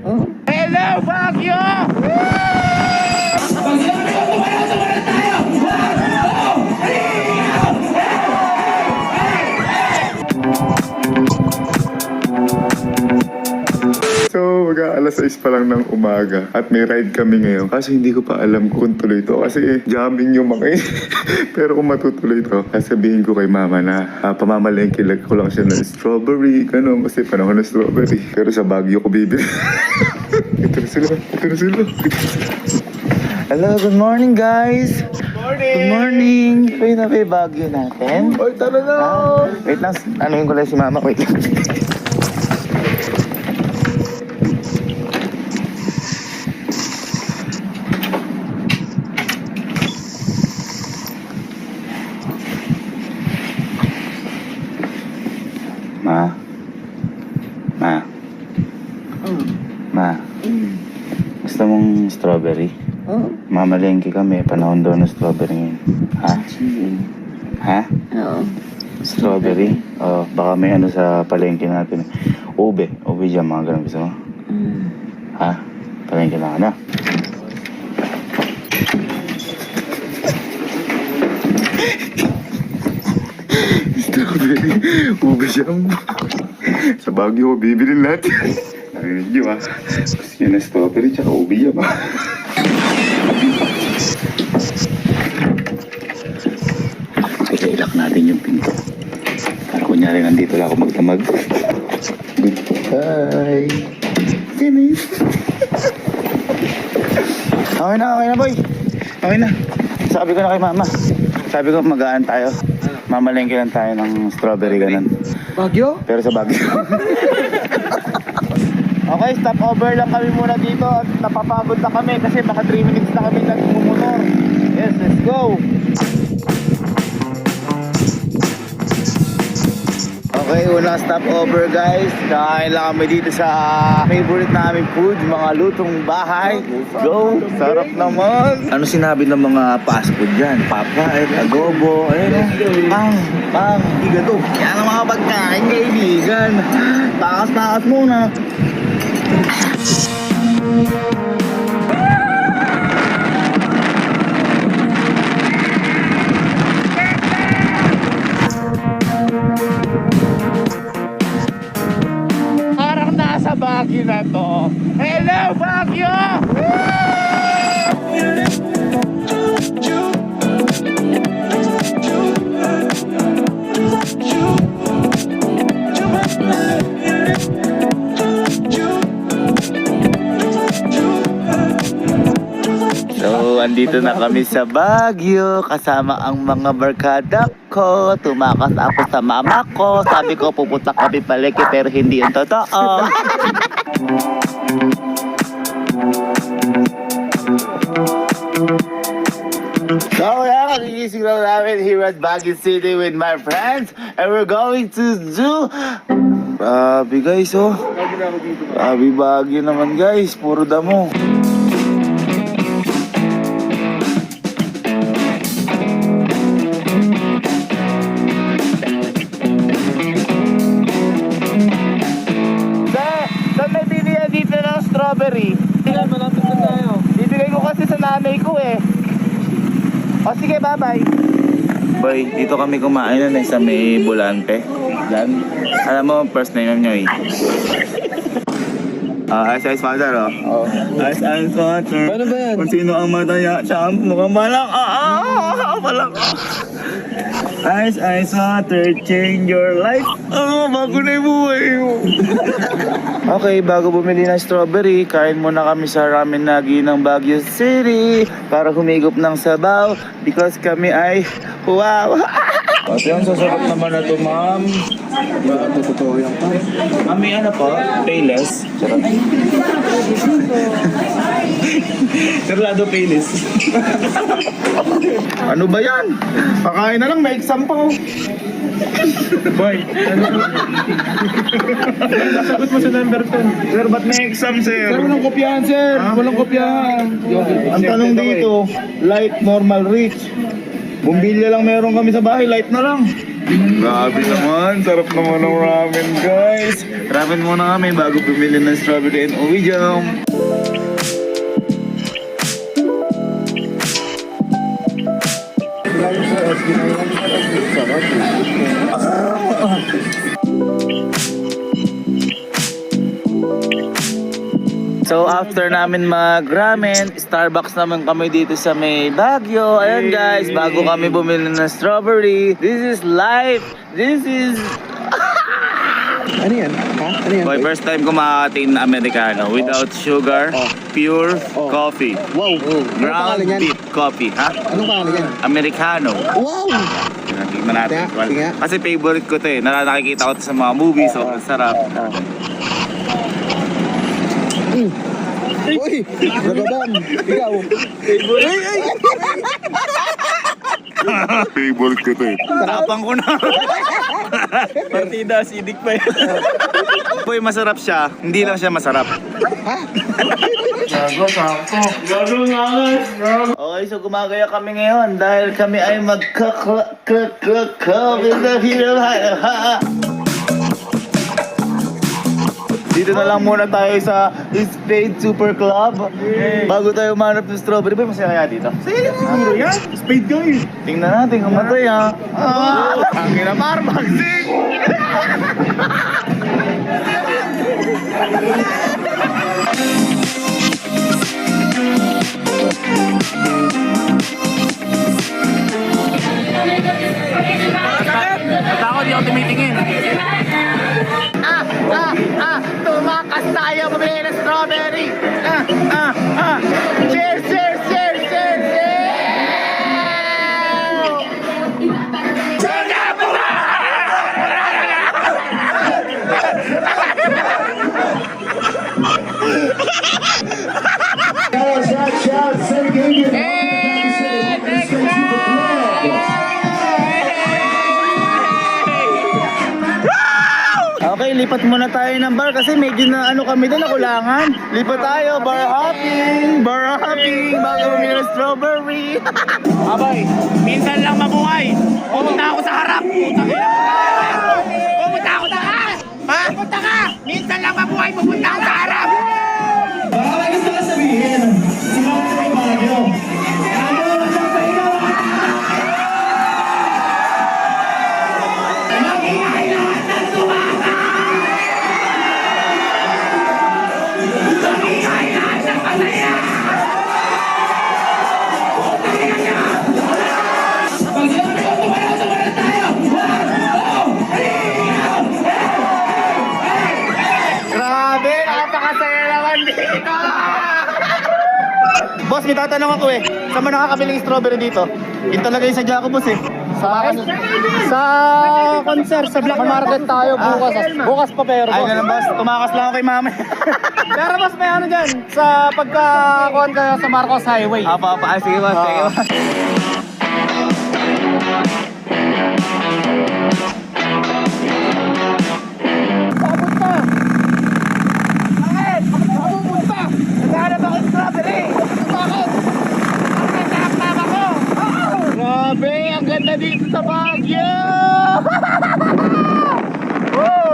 Hello, Baguio! So, mag-aalas 6 pa lang ng umaga at may ride kami ngayon. Kaso hindi ko pa alam kung tuloy to kasi jamming yung mga Pero kung matutuloy to, sasabihin ko kay mama na pamamalengke ko lang siya ng strawberry, gano'n, kasi panahon ng strawberry. Pero sa Baguio ko bibili. Ito na sila. Hello, good morning guys. Good morning. Wait na ba yung Baguio natin? Oy, tara na. Wait lang, anuhin ko lang si mama. Wait lang. Ma, gusto mong strawberry? Oo. Mamalengke kami, panahon daw ng strawberry ngayon. Ha? Ha? Oo. Strawberry? Baka may ano sa palengke natin. Ube dyan, mga ganun gusto mo? Ha? Palengke na ka na. Strawberry, ube jam. Sa Baguio ko bibilin natin. Narinig nyo ha. Tapos yun na strawberry tsaka ube jam ha. Kaya ilak natin yung pinto. Para kunyari nandito lang ako magdamag. Goodbye. Finish. Okay na boy. Okay na. Sabi ko na kay mama. Sabi ko magaan tayo. Mamalengke lang tayo ng strawberry ganun. Baguio? Pero sa Baguio. Okay, stop over lang kami muna dito at napapagod na kami kasi baka 3 minutes na kami nagmumotor. Yes, let's go! Okay, unang stop over guys. Kakain lang kami dito sa favorite namin food, mga lutong bahay. Go! Sarap naman! Ano sinabi ng mga fast food dyan? Papait, adobo, pang, higado. Yan ang mga pagkain kaibigan. Takas-takas muna. Parang nasa Baguio na to. Hello, Baguio! So, andito na kami sa Baguio kasama ang mga barkada ko. Tumakas ako sa mama ko. Sabi ko pupunta kami palengke pero hindi yung totoo. So yeah, nagigising lang namin here at Baguio City with my friends and we're going to do grabe guys oh. Grabe Baguio naman guys, puro damo. Saan may bilihan dito ng strawberry? Tingnan, malapit na tayo. Bibigay ko kasi sa nanay ko eh. O sige, bye-bye. Boy, dito kami kumain na sa may Bulante. Yan. Alam mo, first name nyo eh. Ice Water oh. Ice Water. Paano ba yan? Kung sino ang mataya, siya ang mukhang malang. Malang. Ice Water, change your life. Bago na yung buhay mo. Okay, bago bumili ng strawberry, kain muna kami sa Ramen Nagi ng Baguio City para humigop ng sabaw because kami ay wow. At yung sasarap naman na ito, ma'am. Totoo yan pa. May ano po? Payless. Sarap. Serlado Payless. Ano ba yan? Pakain na lang, may exam pa oh. Boy, Nasagot mo sa number 10. sir, ba't may exam, sir? Sir, walang kopyahan, sir. Walang kopyahan. Ang tanong dito, light, normal, rich. Bumbilya lang meron kami sa bahay, light na lang. Grabe naman, sarap naman ng ramen guys. Ramen muna kami bago bumili ng strawberry and uwi jam. So after namin mag-ramen, Starbucks naman kami dito sa may Baguio. Ayan guys, bago kami bumili ng strawberry. This is life. This is... Ano yan? Ha? Ano yan? Boy, first time ko makakain na Americano without sugar, pure coffee. Wow. Anong Ground pangalan yan? beef coffee. Ha? Anong pangalan yan? Americano. Wow! Tingnan natin. Sige. Kasi favorite ko to eh. Nakikita ko to sa mga movies. Sobrang sarap. Uy! Nagabam! Ikaw! Favorite ko to eh. Tapang ko na. Partida, sidik pa yun. Boy, masarap siya. Hindi lang siya masarap. Okay, so gumagaya kami ngayon dahil kami ay Dito na lang muna tayo sa Spade Super Club bago tayo umanap ng strawberry. Ba, masaya kaya dito? Siguro yan! Spade guy! Tingnan natin kung masaya. Ang ina Marmaxing! Ako di ako tumitingin. Tumakas tayo, bumili ng strawberry. Cheers, cheers, cheers, cheers, Okay, lipat muna tayo ng bar kasi medyo na ano kami doon, nakulangan. Lipat tayo, bar hopping, bago bumili ng strawberry. Abay, minsan lang mabuhay. Pumunta ako sa harap. Pumunta ako sa harap. Ha? Pumunta ka. Minsan lang mabuhay. Pumunta ako sa harap. Baka may gusto ka sabihin. Sumama kay Mario. Grabe, napakasaya naman dito. Boss, may tatanong ako eh. Saan mo nakakabiling strawberry dito? Yun talaga yung sadya ko, boss eh. Sa concert, sa Black Market tayo bukas. Bukas pa pero. Ay, ganun boss. Tumakas lang ako kay mama. Pero mas may ano dyan, sa pagkakuhan kayo sa Marcos Highway. Apa. Ay, sige boss, sige boss. Grabe, ang ganda dito sa Baguio!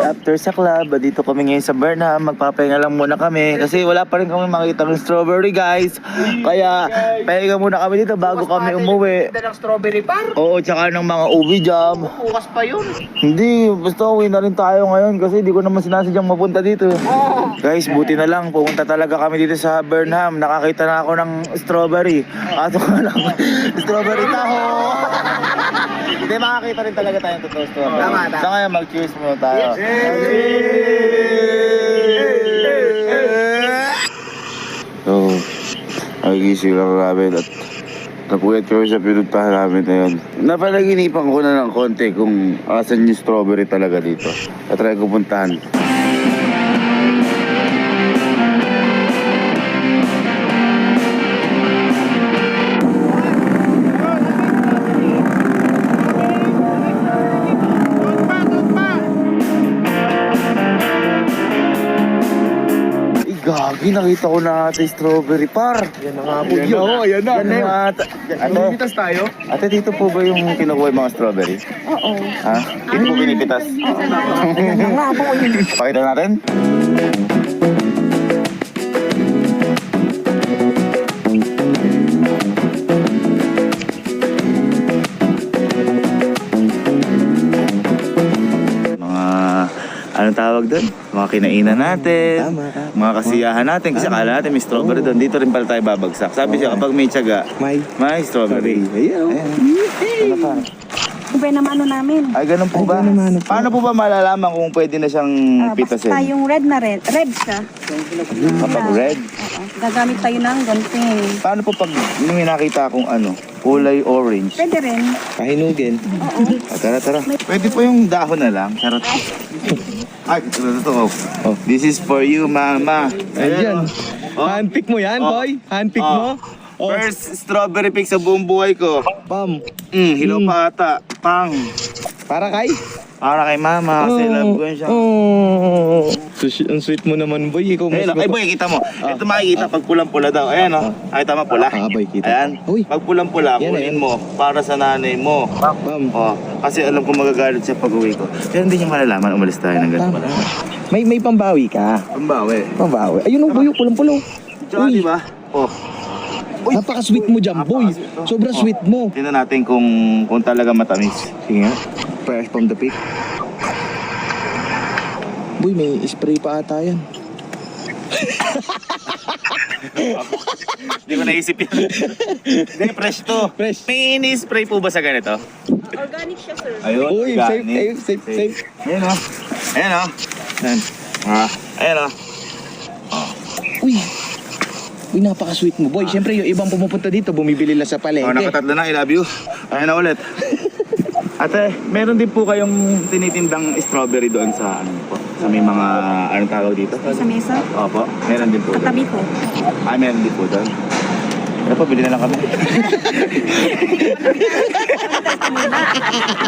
After sa club, dito kami ngayon sa Burnham. Magpapahinga lang muna kami kasi wala pa rin kami makita ng strawberry guys. Kaya pahinga muna kami dito bago kami umuwi. Ganda ng strawberry par. Oo, tsaka ng mga uwi jam. Bukas pa yun. Hindi, basta uwi na rin tayo ngayon kasi di ko naman sinasadyang mapunta dito. Guys, buti na lang, pumunta talaga kami dito sa Burnham. Nakakita na ako ng strawberry. Ato ka lang, strawberry taho. Hindi, makakita rin talaga tayong totoo strawberry. Tama. Sa ngayon, mag-cheers muna tayo. So, nagising lang namin at napuyat kami sa pinuntahan namin na yun. Napanaginipan ko na ng konti kung asan yung strawberry talaga dito. Natry ko puntahan. Gagi, nakita ko na ate strawberry par. Yan na nga po Yan yun. na, yan na. Yan na. Ate, Pinipitas tayo? ate, dito po ba yung kinukuha yung mga strawberry? Oo. Ha? Dito po pinipitas? Pakita natin. Mga anong tawag doon? Mga kinainan natin, mga kasiyahan natin. Kasi akala natin may strawberry doon. Dito rin pala tayo babagsak. Sabi siya, kapag may tiyaga, may strawberry. Ayan. Ano pa? Kung naman ano namin. Ay, ganun po ba? Paano po ba malalaman kung pwede na siyang pitasin? Basta yung red na red. Red siya. Kapag red? Oo. Gagamit tayo ng gunting. Paano po pag may nakita akong kulay orange? Pwede rin. Pahinugin. Oo. Tara. Pwede po yung dahon na lang. Charot. Ay, ito. Oh, this is for you, mama. Ayan. Oh. Handpick mo yan, Oh. boy. Handpick Oh. mo. Oh. First strawberry pick sa buong buhay ko. Pam. Hilaw pa ata. Pang. Para kay? Para kay mama kasi love ko siya. Oh. Ang sweet mo naman, boy. Ikaw Ayun, mas ay boy, kita mo. Ito makikita pag pulang-pula daw. Ayan o. Ay, tama pula. boy, kita. Ayan. Uy. Pag pulang-pula, Yan, kunin ayan. mo para sa nanay mo. Pam. Oh, kasi alam ko magagalit siya pag uwi ko. Pero hindi niya malalaman, umalis tayo ng ganito. Tama. May pambawi ka. Pambawi. Pambawi. Ayun ang buyo, pulang-pulo. Tsaka Uy. diba? Oh, Napaka-sweet mo dyan, boy. Sobrang sweet mo. tingnan natin kung talaga matamis. Sige nga. Fresh from the pit. Boy, may spray pa ata yan. Hindi ko naisip yan. Hindi, fresh to. Fresh. May ini-spray po ba sa ganito? Organic siya, sir. Ayun. Uy, organic. safe. Ayan o. Ayan o. Yan. Ayan o. Uy, napaka-sweet mo, boy. Siyempre, yung ibang pumupunta dito, bumibili lang sa Oh, palengke. nakatatlo na, I love you. Ayan na ulit. Ate, meron din po kayong tinitindang strawberry doon sa sa may mga anong tawag dito? Sa mesa. Opo, meron din po doon. Katabi ko. Ay, meron din po doon. Ano pa, bili na lang kami.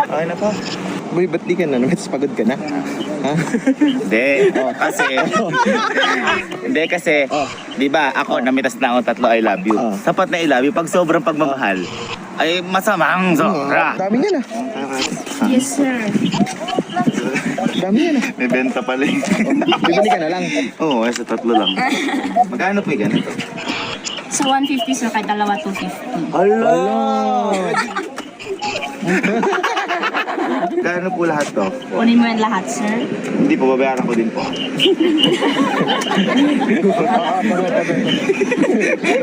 Okay na po. Boy, ba't di ka na? Pagod ka na? Ha? Hindi, kasi, di ba, ako, namitas na ako 3 I love you. Oh. Sapat na I love you, pag sobrang pagmamahal, ay masamang sobra. Dami nga na. Yes, sir. Dami nga na. May benta pala eh. Bibili ka na lang. Oo, sa 3 lang. Magkano po yung ganito? Sa 150, sir, kahit dalawa 250. Hala! Gano'n po lahat to? Kunin mo yan lahat, sir. Hindi po, babayaran ko din po.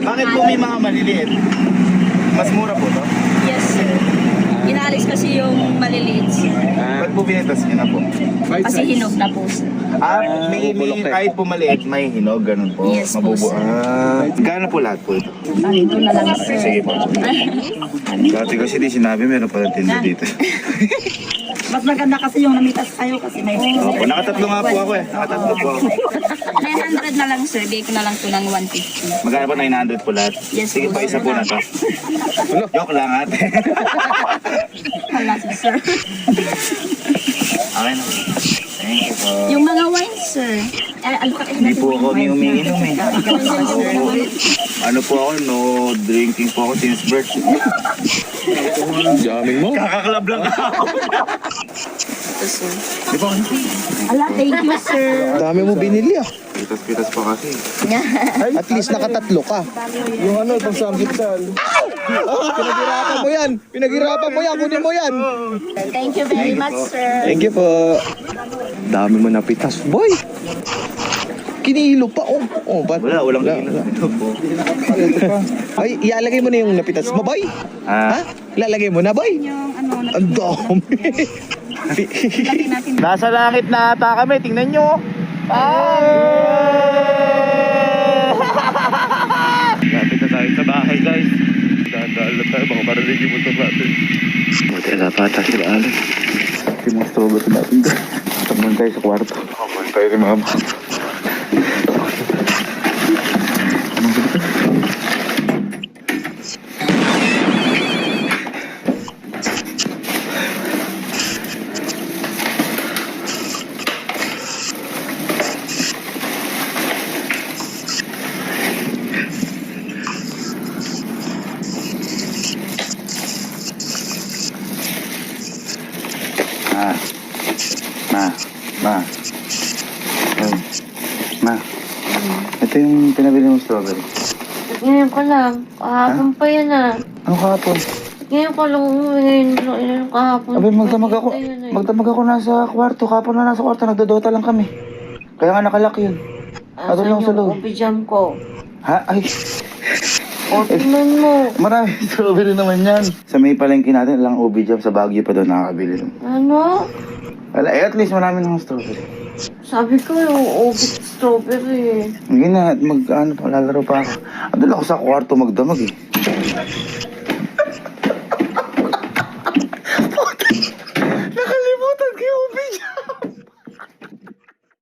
Bakit po may mga maliliit? Mas mura po to? Yes, sir. Inaalis kasi yung maliliit, sir. Ba't po binitas niyo na po? Kasi hinog na po, sir. May kahit po maliit, may hinog, ganun po. Yes po, sir. Gano'n po lahat po ito? Ito na lang, sir. Sige po. Dati kasi di sinabi, meron pala tinda dito. Mas maganda kasi yung namitas kayo kasi may... Opo, nakatatlo nga po ako eh. Nakatatlo po ako. 900 na lang, sir. Bigay ko na lang ito ng 150. Magkano po 900 po lahat? Yes Sige po, pa, isa sir. po na to. Joke lang ate. Hala, sir. Okay na. Thank you po. Yung mga wine, sir. Hindi po ako umiinom eh. Ano po ako, no drinking po ako since birth. Daming mo. Kakaklab lang ako. Di ba? Ala, thank you, sir. Dami mo binili ah. Pitas-pitas pa kasi. At least nakatatlo ka. Yung ano, itong samgipsal. Pinaghirapan mo yan. Pinaghirapan mo yan. Kunin mo yan. Thank you very much, sir. Thank you po. Dami mo napitas, boy. Kinihilo pa. Oh, ba't? Walang Wala. ino. Ito po. Ay, ilalagay mo na yung napitas mo, boy. Ha? Ilalagay mo na, boy. Yung ano, Ang dami. lagay natin. Nasa langit na ata kami, tingnan nyo. Lapit na tayo sa bahay, guys. Daan lang tayo, baka marinig yung motor natin. Buti na pata sila, Alex. Yung mga strawberry natin doon. Takman tayo sa kwarto. Takman tayo kay mama. pinabili mo strawberry? Ngayon ko lang. Kahapon pa yan ah. Ano kahapon? Ngayon ko lang umuwi. Ngayon kahapon. Abi, magdamag ako. Nakita yun eh. Magdamag ako nasa kwarto. Kahapon na nasa kwarto. Nagdodota lang kami. Kaya nga nakalak yun. Ano lang sa loob? Yung jam ko. Ha? Ay. O, tingnan mo. Marami strawberry naman yan. Sa may palengke natin, lang ubi jam sa Baguio pa daw nakakabili. Ano? Wala, at least marami ng strawberry. Sabi ko yung obit strawberry. Hindi na, lalaro pa ako. Andun ako sa kwarto magdamag eh.